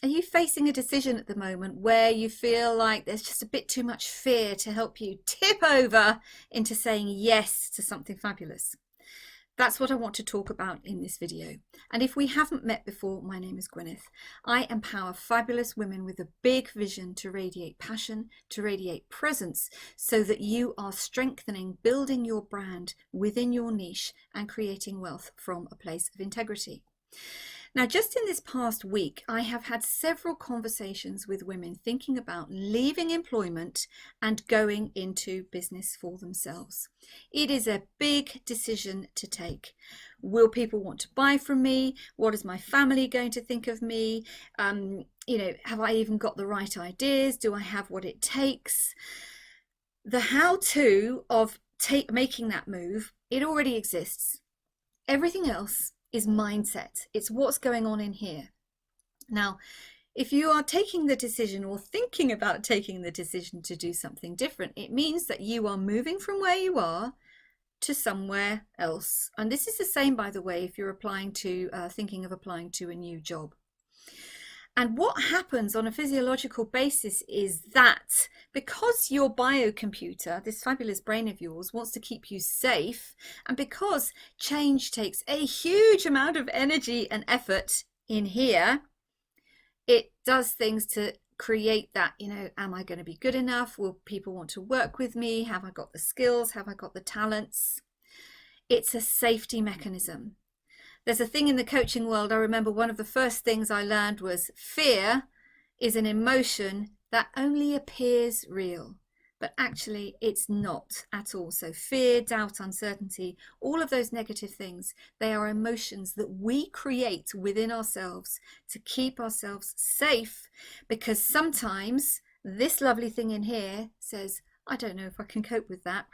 Are you facing a decision at the moment where you feel like there's just a bit too much fear to help you tip over into saying yes to something fabulous? That's what I want to talk about in this video. And if we haven't met before, my name is Gwyneth. I empower fabulous women with a big vision to radiate passion, to radiate presence, so that you are strengthening, building your brand within your niche and creating wealth from a place of integrity. Now, just in this past week, I have had several conversations with women thinking about leaving employment and going into business for themselves. It is a big decision to take. Will people want to buy from me? What is my family going to think of me? Have I even got the right ideas? Do I have what it takes? The how-to of making that move, it already exists. Everything else is mindset. It's what's going on in here. Now, if you are taking the decision or thinking about taking the decision to do something different, it means that you are moving from where you are to somewhere else. And this is the same, by the way, if you're thinking of applying to a new job. And what happens on a physiological basis is that because your biocomputer, this fabulous brain of yours, wants to keep you safe, and because change takes a huge amount of energy and effort in here, it does things to create that, am I going to be good enough? Will people want to work with me? Have I got the skills? Have I got the talents? It's a safety mechanism. There's a thing in the coaching world, I remember one of the first things I learned was fear is an emotion that only appears real, but actually it's not at all. So fear, doubt, uncertainty, all of those negative things, they are emotions that we create within ourselves to keep ourselves safe, because sometimes this lovely thing in here says, I don't know if I can cope with that.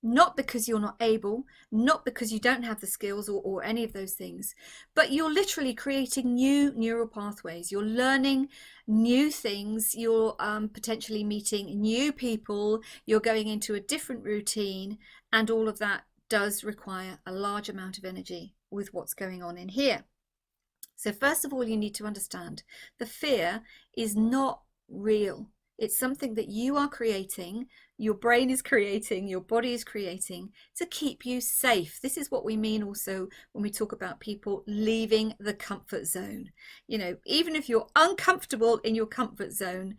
Not because you're not able, not because you don't have the skills or any of those things, but you're literally creating new neural pathways. You're learning new things. You're potentially meeting new people. You're going into a different routine, and all of that does require a large amount of energy with what's going on in here. So first of all, you need to understand the fear is not real. It's something that you are creating, your brain is creating, your body is creating to keep you safe. This is what we mean also when we talk about people leaving the comfort zone. Even if you're uncomfortable in your comfort zone,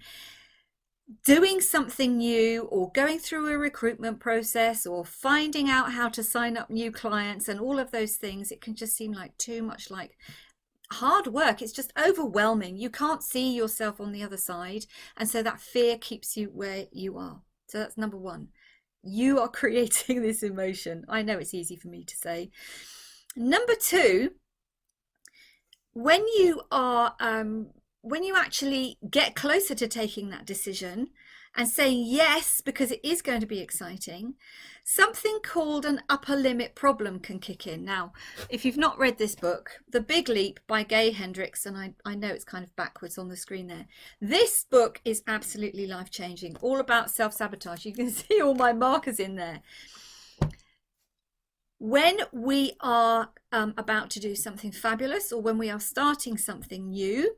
doing something new or going through a recruitment process or finding out how to sign up new clients and all of those things, it can just seem like too much like hard work. It's just overwhelming. You can't see yourself on the other side, and so that fear keeps you where you are. So that's number one. You are creating this emotion. I know it's easy for me to say. Number two, when you actually get closer to taking that decision and saying yes, because it is going to be exciting, something called an upper limit problem can kick in. Now, if you've not read this book, The Big Leap by Gay Hendricks, and I know it's kind of backwards on the screen there. This book is absolutely life-changing, all about self-sabotage. You can see all my markers in there. When we are about to do something fabulous, or when we are starting something new,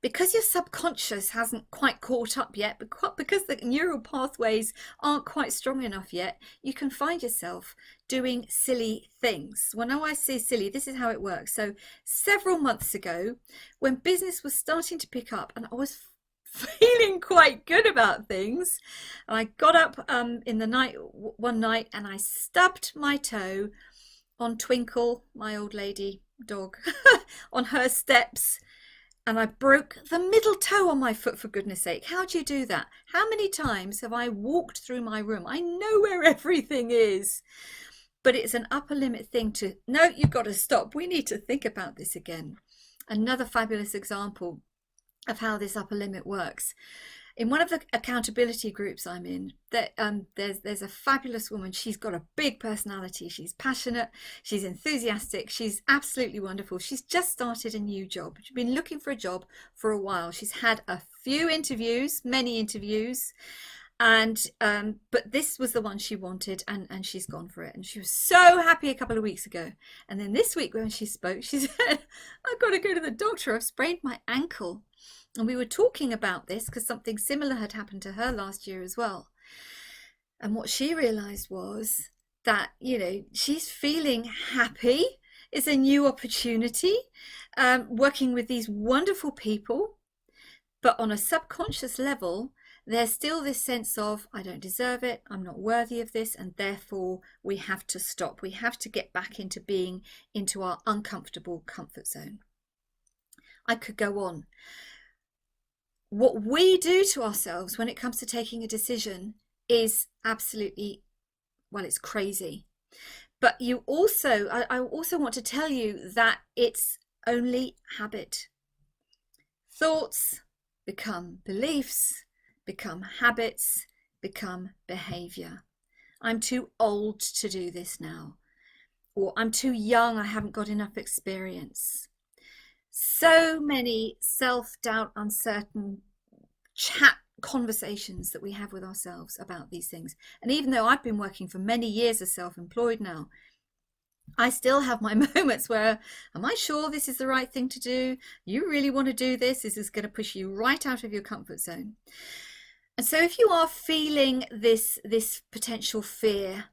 because your subconscious hasn't quite caught up yet, because the neural pathways aren't quite strong enough yet, you can find yourself doing silly things. When I say silly, this is how it works. So several months ago, when business was starting to pick up and I was feeling quite good about things, I got up in the night one night and I stubbed my toe on Twinkle, my old lady dog, on her steps. And I broke the middle toe on my foot, for goodness sake. How do you do that? How many times have I walked through my room? I know where everything is. But it's an upper limit thing to, no, you've got to stop. We need to think about this again. Another fabulous example of how this upper limit works. In one of the accountability groups I'm in, there's a fabulous woman. She's got a big personality. She's passionate. She's enthusiastic. She's absolutely wonderful. She's just started a new job. She's been looking for a job for a while. She's had a few interviews, many interviews, And but this was the one she wanted, and she's gone for it, and she was so happy a couple of weeks ago. And then this week when she spoke, she said, I've got to go to the doctor, I've sprained my ankle. And we were talking about this because something similar had happened to her last year as well. And what she realized was that, you know, she's feeling happy. It's a new opportunity, working with these wonderful people, but on a subconscious level, there's still this sense of, I don't deserve it, I'm not worthy of this, and therefore we have to stop. We have to get back into being into our uncomfortable comfort zone. I could go on. What we do to ourselves when it comes to taking a decision is absolutely, well, it's crazy. But you also, I also want to tell you that it's only habit. Thoughts become beliefs, become habits, become behavior. I'm too old to do this now, or I'm too young, I haven't got enough experience. So many self-doubt, uncertain chat conversations that we have with ourselves about these things. And even though I've been working for many years as self-employed now, I still have my moments where, am I sure this is the right thing to do? You really want to do this? This is going to push you right out of your comfort zone. And so if you are feeling this potential fear,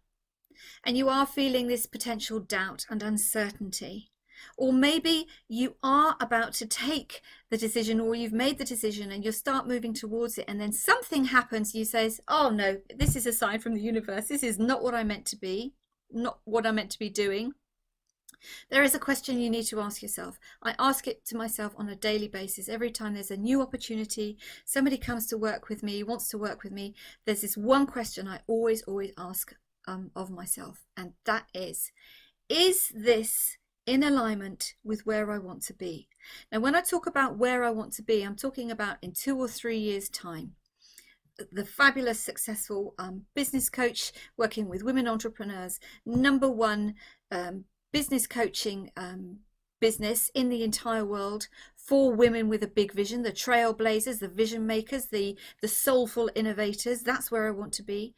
and you are feeling this potential doubt and uncertainty, or maybe you are about to take the decision, or you've made the decision and you start moving towards it, and then something happens, you say, oh no, this is a sign from the universe, this is not what I meant to be, not what I'm meant to be doing. There is a question you need to ask yourself. I ask it to myself on a daily basis. Every time there's a new opportunity, somebody comes to work with me, wants to work with me, there's this one question I always ask of myself, and that is this in alignment with where I want to be? Now, when I talk about where I want to be, I'm talking about in 2 or 3 years' time. The fabulous, successful business coach working with women entrepreneurs, #1 business coaching business in the entire world for women with a big vision, the trailblazers, the vision makers, the soulful innovators. That's where I want to be.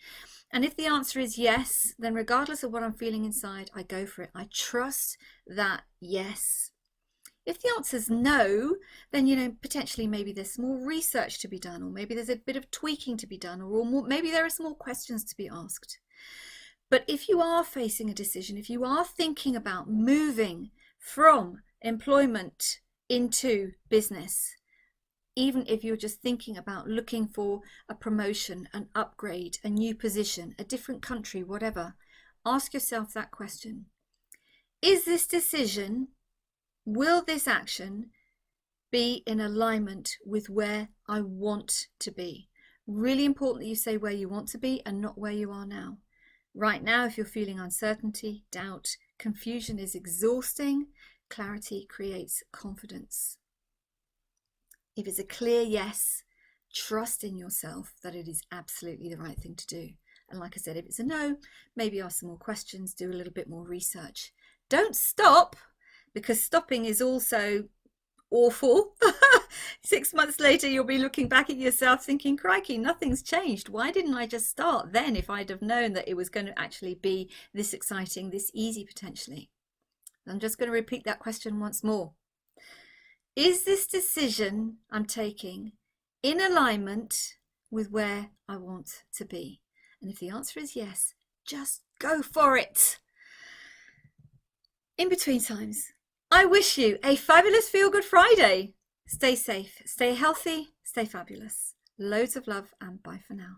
And if the answer is yes, then regardless of what I'm feeling inside, I go for it. I trust that yes. If the answer is no, then, you know, potentially maybe there's some more research to be done, or maybe there's a bit of tweaking to be done, or more, maybe there are some more questions to be asked. But if you are facing a decision, if you are thinking about moving from employment into business, even if you're just thinking about looking for a promotion, an upgrade, a new position, a different country, whatever, ask yourself that question. Is this decision, will this action be in alignment with where I want to be? Really important that you say where you want to be and not where you are now. Right now, if you're feeling uncertainty, doubt, confusion is exhausting. Clarity creates confidence. If it's a clear yes, trust in yourself that it is absolutely the right thing to do. And like I said, if it's a no, maybe ask some more questions, do a little bit more research. Don't stop, because stopping is also awful. 6 months later, you'll be looking back at yourself thinking, crikey, nothing's changed. Why didn't I just start then if I'd have known that it was going to actually be this exciting, this easy potentially? I'm just going to repeat that question once more. Is this decision I'm taking in alignment with where I want to be? And if the answer is yes, just go for it. In between times, I wish you a fabulous Feel Good Friday. Stay safe, stay healthy, stay fabulous. Loads of love, and bye for now.